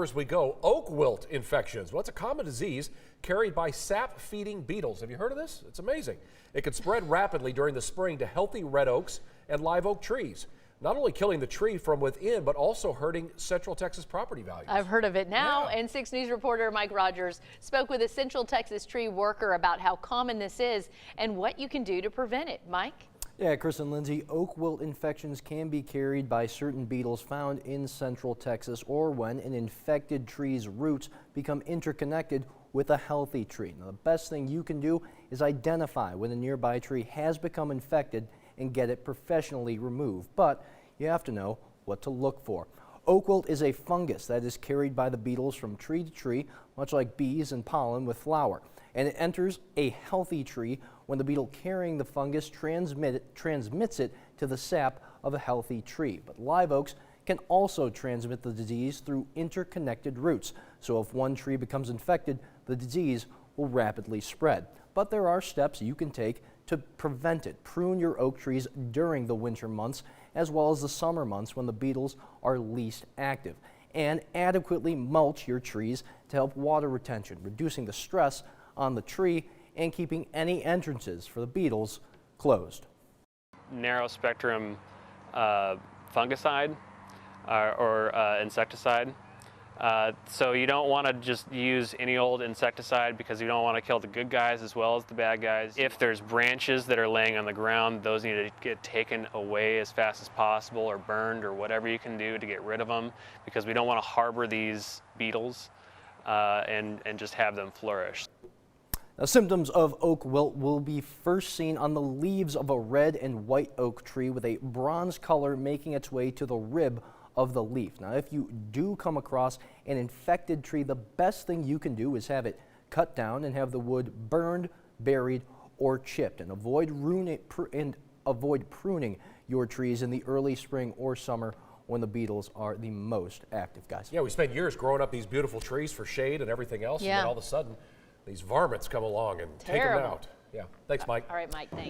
As we go, oak wilt infections. Well, it's a common disease carried by sap-feeding beetles. Have you heard of this? It's amazing. It can spread rapidly during the spring to healthy red oaks and live oak trees, not only killing the tree from within, but also hurting Central Texas property values. I've heard of it now, Yeah. and 6 News reporter Mike Rogers spoke with a Central Texas tree worker about how common this is and what you can do to prevent it. Mike? Yeah, Chris and Lindsay, oak wilt infections can be carried by certain beetles found in Central Texas or when an infected tree's roots become interconnected with a healthy tree. Now, the best thing you can do is identify when a nearby tree has become infected and get it professionally removed. But you have to know what to look for. Oak wilt is a fungus that is carried by the beetles from tree to tree, much like bees and pollen with flower. And it enters a healthy tree when the beetle carrying the fungus transmits it to the sap of a healthy tree. But live oaks can also transmit the disease through interconnected roots. So if one tree becomes infected, the disease will rapidly spread. But there are steps you can take to prevent it. Prune your oak trees during the winter months as well as the summer months when the beetles are least active. And adequately mulch your trees to help water retention, reducing the stress on the tree and keeping any entrances for the beetles closed. Narrow spectrum fungicide or insecticide. So you don't want to just use any old insecticide because you don't want to kill the good guys as well as the bad guys. If there's branches that are laying on the ground, those need to get taken away as fast as possible or burned or whatever you can do to get rid of them, because we don't want to harbor these beetles and just have them flourish. Now, symptoms of oak wilt will be first seen on the leaves of a red and white oak tree with a bronze color making its way to the rib of the leaf. Now, if you do come across an infected tree, the best thing you can do is have it cut down and have the wood burned, buried, or chipped, and avoid pruning your trees in the early spring or summer when the beetles are the most active, guys. Yeah, we spent years growing up these beautiful trees for shade and everything else, and then all of a sudden, these varmints come along and take them out. Yeah, thanks, Mike. All right, Mike, thanks.